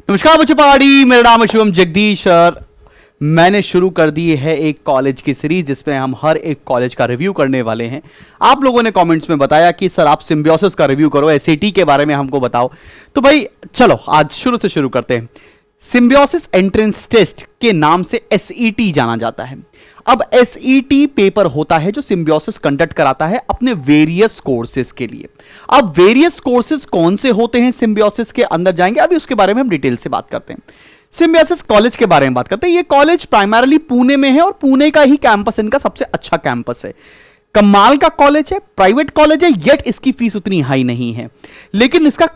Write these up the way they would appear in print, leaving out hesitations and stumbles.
नमस्कार बच्चे पहाड़ी, मेरा नाम है शुभम जगदीश और मैंने शुरू कर दी है एक कॉलेज की सीरीज जिसमें हम हर एक कॉलेज का रिव्यू करने वाले हैं। आप लोगों ने कमेंट्स में बताया कि सर आप सिम्बियोसिस का रिव्यू करो, एसईटी के बारे में हमको बताओ। तो भाई चलो आज शुरू से शुरू करते हैं। सिम्बियोसिस एंट्रेंस टेस्ट के नाम से एसईटी जाना जाता है। अब एसईटी पेपर होता है जो सिम्बियोसिस कंडक्ट कराता है अपने वेरियस कोर्सेज के लिए। अब वेरियस कोर्सेज कौन से होते हैं सिम्बियोसिस के अंदर जाएंगे, अभी उसके बारे में हम डिटेल से बात करते हैं। सिम्बियोसिस कॉलेज के बारे में बात करते हैं। ये कॉलेज प्राइमरली पुणे में है और पुणे का ही कैंपस इनका सबसे अच्छा कैंपस है। कमाल का कॉलेज है, प्राइवेट कॉलेज है, येट इसकी फीस उतनी हाई नहीं है, लेकिन इसका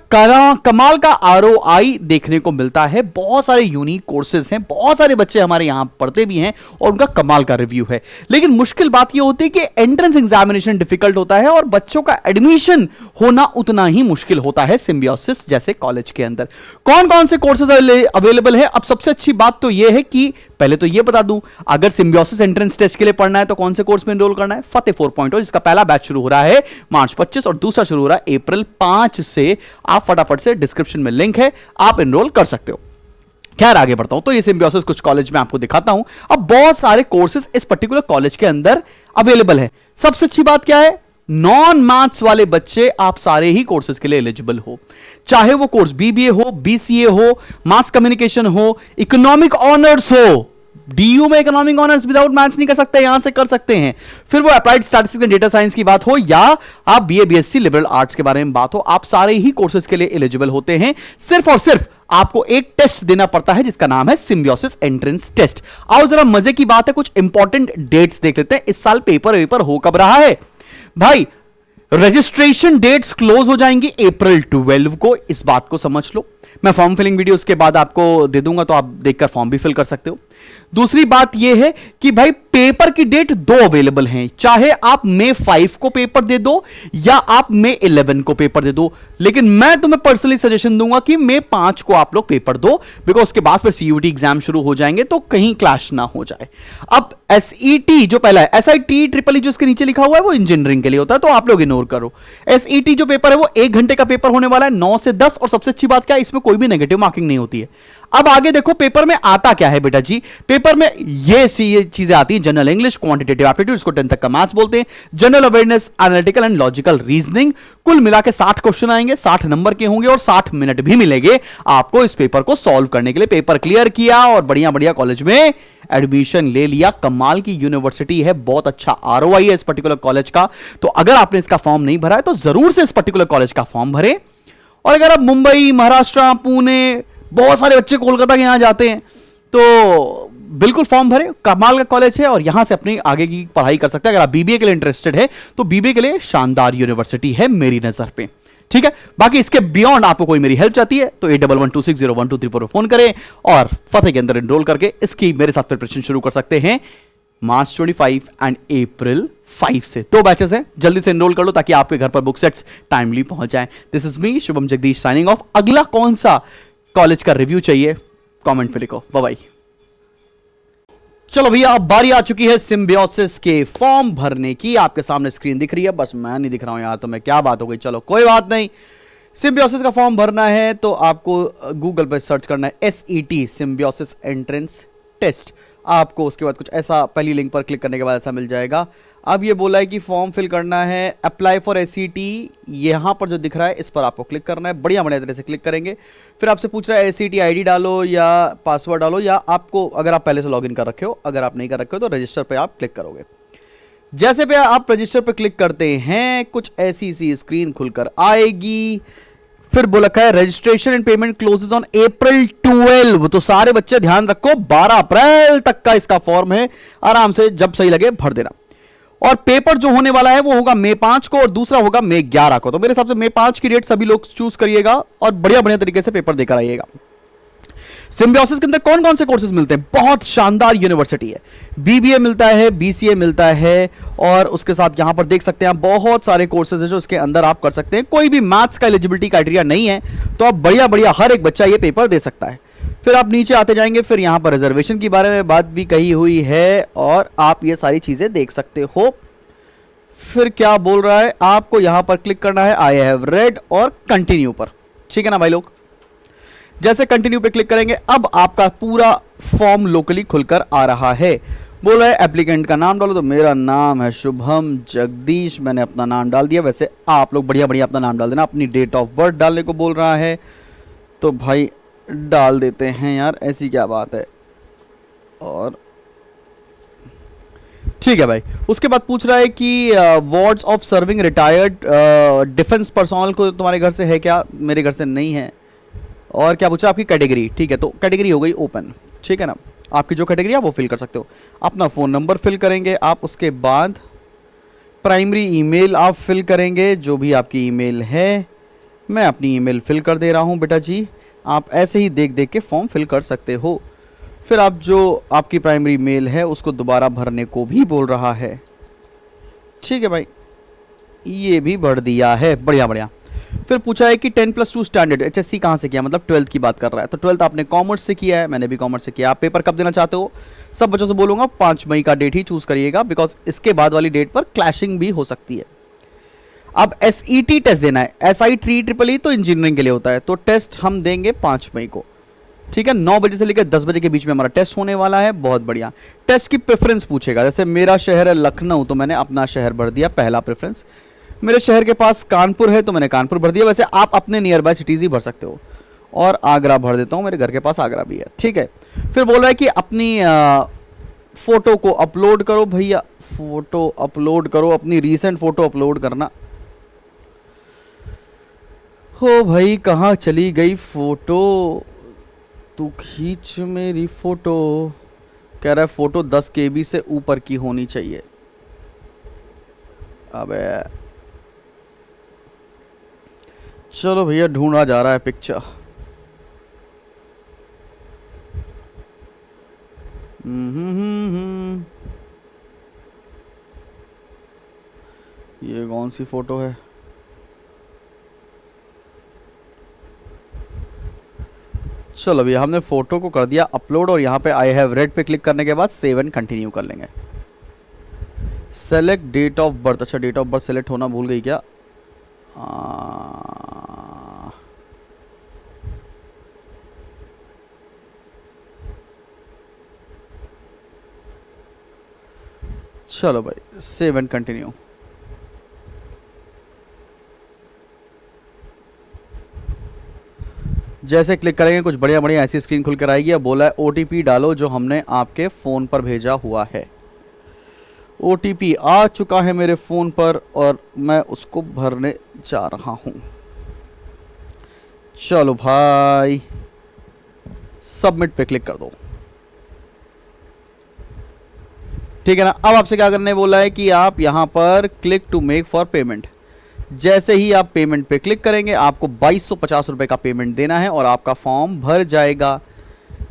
कमाल का आरओआई देखने को मिलता है। बहुत सारे यूनिक कोर्सेज हैं, बहुत सारे बच्चे हमारे यहां पढ़ते भी हैं और उनका कमाल का रिव्यू है। लेकिन मुश्किल बात यह होती है कि एंट्रेंस एग्जामिनेशन डिफिकल्ट होता है और बच्चों का एडमिशन होना उतना ही मुश्किल होता है सिम्बियोसिस जैसे कॉलेज के अंदर। कौन कौन से कोर्सेज अवेलेबल है? अब सबसे अच्छी बात तो यह है कि पहले तो यह बता दूं, अगर सिम्बियोसिस एंट्रेंस टेस्ट के लिए पढ़ना है तो कौन से कोर्स में एनरोल करना है? फतेह 4.0 जिसका पहला बैच शुरू हो रहा है मार्च 25 और दूसरा शुरू हो रहा है अप्रैल 5 से। आप फटाफट से डिस्क्रिप्शन में लिंक है, आप एनरोल कर सकते हो। खैर आगे बढ़ता हूं तो ये सिम्बियोसिस कुछ कॉलेज में आपको दिखाता हूं। अब बहुत सारे कोर्सेज इस पर्टिकुलर कॉलेज के अंदर अवेलेबल है। सबसे अच्छी बात क्या है, नॉन मैथ्स वाले बच्चे आप सारे ही कोर्सेज के लिए एलिजिबल हो, चाहे वो कोर्स बीबीए हो, बीसीए हो, मास कम्युनिकेशन हो, इकोनॉमिक ऑनर्स हो। डीयू में इकोनॉमिक ऑनर्स विदाउट मैथ्स नहीं कर सकते, यहां से कर सकते हैं। फिर वो applied statistics and data science की बात हो या आप बीए बीएससी लिबरल आर्ट्स के बारे में बात हो, आप सारे ही कोर्सेज के लिए एलिजिबल होते हैं। सिर्फ और सिर्फ आपको एक टेस्ट देना पड़ता है जिसका नाम है सिम्बियोसिस एंट्रेंस टेस्ट। आओ जरा मजे की बात है, कुछ इंपॉर्टेंट डेट्स देख लेते हैं। इस साल पेपर हो कब रहा है भाई? रजिस्ट्रेशन डेट्स क्लोज हो जाएंगी अप्रैल 12 को, इस बात को समझ लो। मैं फॉर्म फिलिंग वीडियो उसके बाद आपको दे दूंगा तो आप देखकर फॉर्म भी फिल कर सकते हो। दूसरी बात यह है कि भाई पेपर की डेट दो अवेलेबल हैं, चाहे आप मई 5 को पेपर दे दो या आप मई 11 को पेपर दे दो, लेकिन मैं तुम्हें पर्सनली सजेशन दूंगा कि मई 5 को आप लोग पेपर दो, बिकॉज उसके बाद फिर सीयूटी एग्जाम शुरू हो जाएंगे तो कहीं क्लैश ना हो जाए। अब एसईटी जो पहला है, एसआईटी ट्रिपल ई जो इसके नीचे लिखा हुआ है वो इंजीनियरिंग के लिए होता है, तो आप लोग इग्नोर करो। एसईटी जो पेपर है वो 1 घंटे का पेपर होने वाला है, 9 से 10, और सबसे अच्छी बात क्या है, इसमें कोई भी नेगेटिव मार्किंग नहीं होती है। अब आगे देखो पेपर में आता क्या है बेटा जी। पेपर में ये चीजें आती हैं, जनरल इंग्लिश, क्वांटिटेटिव एप्टीट्यूड, इसको 10 तक का मैथ्स बोलते हैं, general awareness, analytical and logical reasoning. कुल मिला के 60 क्वेश्चन आएंगे, 60 नंबर के होंगे और 60 मिनट भी मिलेंगे आपको इस पेपर को सॉल्व करने के लिए। पेपर क्लियर किया और बढ़िया बढ़िया कॉलेज में एडमिशन ले लिया। कमाल की यूनिवर्सिटी है, बहुत अच्छा आरओआई है इस पर्टिकुलर कॉलेज का। तो अगर आपने इसका फॉर्म नहीं भरा है तो जरूर से इस पर्टिकुलर कॉलेज का फॉर्म भरें। और अगर आप मुंबई, महाराष्ट्र, पुणे, बहुत सारे बच्चे कोलकाता के यहां जाते हैं तो बिल्कुल फॉर्म भरे। कमाल का कॉलेज है और यहां से अपनी आगे की पढ़ाई कर सकते हैं। अगर आप बीबीए के लिए इंटरेस्टेड है तो बीबीए के लिए शानदार यूनिवर्सिटी है मेरी नजर पे, ठीक है। बाकी इसके बियॉन्ड आपको कोई मेरी हेल्प चाहती है तो 8112601234 पर फोन करें और फतेह के अंदर एनरोल करके इसकी मेरे साथ प्रिपरेशन शुरू कर सकते हैं। मार्च 25 एंड अप्रैल 5 से 2 बैचेस हैं, जल्दी से एनरोल कर लो ताकि आपके घर पर बुक सेट्स टाइमली पहुंच जाएं। This is me Shubham Jagdish signing off. अगला कौन सा कॉलेज का रिव्यू चाहिए कमेंट पे लिखो। Bye bye. चलो भैया अब बारी आ चुकी है सिम्बियोसिस के फॉर्म भरने की। आपके सामने स्क्रीन दिख रही है, बस मैं नहीं दिख रहा हूं यार, तो मैं क्या बात हो गई। चलो कोई बात नहीं। सिम्बियोसिस का फॉर्म भरना है तो आपको गूगल पे सर्च करना है एसईटी सिम्बियोसिस एंट्रेंस टेस्ट। आपको उसके बाद कुछ ऐसा पहली लिंक पर क्लिक करने के बाद ऐसा मिल जाएगा। अब ये बोला है कि फॉर्म फिल करना है, अप्लाई फॉर एसईटी, यहां पर जो दिख रहा है इस पर आपको क्लिक करना है। बढ़िया बढ़िया तरह से क्लिक करेंगे। फिर आपसे पूछ रहा है एसईटी आईडी डालो या पासवर्ड डालो, या आपको अगर आप पहले से लॉगिन कर रखे हो, अगर आप नहीं कर रखे हो तो रजिस्टर पे आप क्लिक करोगे। जैसे पे आप रजिस्टर पे क्लिक करते हैं कुछ ऐसी सी स्क्रीन खुलकर आएगी। फिर बोला है registration and payment closes on April 12, तो सारे बच्चे ध्यान रखो 12 अप्रैल तक का इसका फॉर्म है, आराम से जब सही लगे भर देना। और पेपर जो होने वाला है वो होगा मई 5 को और दूसरा होगा मई 11 को। तो मेरे हिसाब से मई 5 की डेट सभी लोग चूज करिएगा और बढ़िया बढ़िया तरीके से पेपर देकर आइएगा। सिम्बियोसिस के अंदर कौन कौन से कोर्सेज मिलते हैं? बहुत शानदार यूनिवर्सिटी है। बीबीए मिलता है, बीसीए मिलता है और उसके साथ यहां पर देख सकते हैं बहुत सारे कोर्सेज है जो इसके अंदर आप कर सकते हैं। कोई भी मैथ्स का एलिजिबिलिटी क्राइटेरिया नहीं है, तो आप बढ़िया बढ़िया हर एक बच्चा ये पेपर दे सकता है। फिर आप नीचे आते जाएंगे, फिर यहां पर रिजर्वेशन के बारे में बात भी कही हुई है और आप ये सारी चीजें देख सकते हो। फिर क्या बोल रहा है, आपको यहां पर क्लिक करना है आई हैव रेड और कंटिन्यू पर, ठीक है ना भाई लोग। जैसे कंटिन्यू पे क्लिक करेंगे अब आपका पूरा फॉर्म लोकली खुलकर आ रहा है। बोल रहा है एप्लीकेंट का नाम डालो, तो मेरा नाम है शुभम जगदीश, मैंने अपना नाम डाल दिया। वैसे आप लोग बढ़िया बढ़िया अपना नाम डाल देना। अपनी डेट ऑफ बर्थ डालने को बोल रहा है, तो भाई डाल देते हैं यार, ऐसी क्या बात है। और ठीक है भाई। उसके बाद पूछ रहा है कि wards of serving retired defence personnel को तुम्हारे घर से है क्या? मेरे घर से नहीं है। और क्या पूछा? आपकी कैटेगरी। ठीक है, तो कैटेगरी हो गई ओपन। ठीक है ना, आपकी जो कैटेगरी है वो फिल कर सकते हो। अपना फ़ोन नंबर फिल करेंगे आप। उसके बाद प्राइमरी ईमेल आप फिल करेंगे, जो भी आपकी ईमेल है। मैं अपनी ईमेल फिल कर दे रहा हूँ बेटा जी। आप ऐसे ही देख देख के फॉर्म फिल कर सकते हो। फिर आप जो आपकी प्राइमरी मेल है उसको दोबारा भरने को भी बोल रहा है। ठीक है भाई, ये भी भर दिया है, बढ़िया बढ़िया। फिर पूछा है कि 10+2 स्टैंडर्ड HSC कहाँ से किया, मतलब 12th की बात कर रहा है। तो 12th आपने कॉमर्स से किया है, मैंने भी कॉमर्स से किया। आप पेपर कब देना चाहते हो? सब बच्चों से बोलूँगा 5 मई का डेट ही चूज़ करिएगा, बिकॉज इसके बाद वाली डेट पर क्लैशिंग भी हो सकती है। अब SET टेस्ट देना है। SI 3EEE तो इंजीनियरिंग के लिए होता है, तो टेस्ट हम देंगे 5 मई को। ठीक है, 9 बजे से लेकर 10 बजे के बीच में हमारा टेस्ट होने वाला है। बहुत बढ़िया। टेस्ट की प्रेफरेंस पूछेगा, जैसे मेरा शहर है लखनऊ, तो मैंने अपना शहर भर दिया पहला प्रेफरेंस। मेरे शहर के पास कानपुर है, तो मैंने कानपुर भर दिया। वैसे आप अपने नियर बाय सिटीज़ ही भर सकते हो। और आगरा भर देता हूँ, मेरे घर के पास आगरा भी है। ठीक है, फिर बोल रहा है कि अपनी फ़ोटो को अपलोड करो। भैया फ़ोटो अपलोड करो, अपनी रीसेंट फ़ोटो अपलोड करना। हो भाई, कहाँ चली गई फ़ोटो? तू खींच मेरी फ़ोटो। कह रहा है फ़ोटो 10 KB से ऊपर की होनी चाहिए। अबे चलो भैया, ढूंढा जा रहा है पिक्चर। ये कौन सी फ़ोटो है? चलो भैया, हमने फ़ोटो को कर दिया अपलोड, और यहाँ पे आई हैव रेड पे क्लिक करने के बाद सेव एंड कंटिन्यू कर लेंगे। Select date of birth. अच्छा, डेट ऑफ बर्थ सेलेक्ट होना भूल गई क्या? चलो भाई, सेव एंड कंटिन्यू। जैसे क्लिक करेंगे कुछ बढ़िया बढ़िया ऐसी स्क्रीन खुल कर आएगी। अब बोला है OTP डालो जो हमने आपके फ़ोन पर भेजा हुआ है। OTP आ चुका है मेरे फ़ोन पर और मैं उसको भरने जा रहा हूँ। चलो भाई, सबमिट पे क्लिक कर दो। ठीक है ना। अब आपसे क्या करने बोला है कि आप यहाँ पर click to make for payment. जैसे ही आप पेमेंट पे क्लिक करेंगे आपको 2250 रुपए का पेमेंट देना है और आपका फॉर्म भर जाएगा।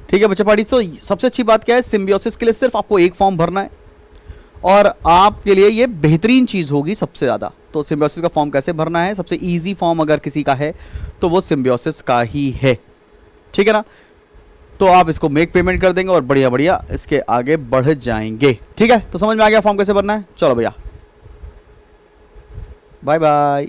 ठीक है बच्चा पार्टी। तो सबसे अच्छी बात क्या है, सिम्बियोसिस के लिए सिर्फ आपको एक फॉर्म भरना है और आपके लिए ये बेहतरीन चीज़ होगी सबसे ज़्यादा। तो सिम्बियोसिस का फॉर्म कैसे भरना है, सबसे ईजी फॉर्म अगर किसी का है तो वो सिम्बियोसिस का ही है। ठीक है ना। तो आप इसको मेक पेमेंट कर देंगे और बढ़िया बढ़िया इसके आगे बढ़ जाएंगे। ठीक है, तो समझ में आ गया फॉर्म कैसे भरना है। चलो भैया, बाय बाय।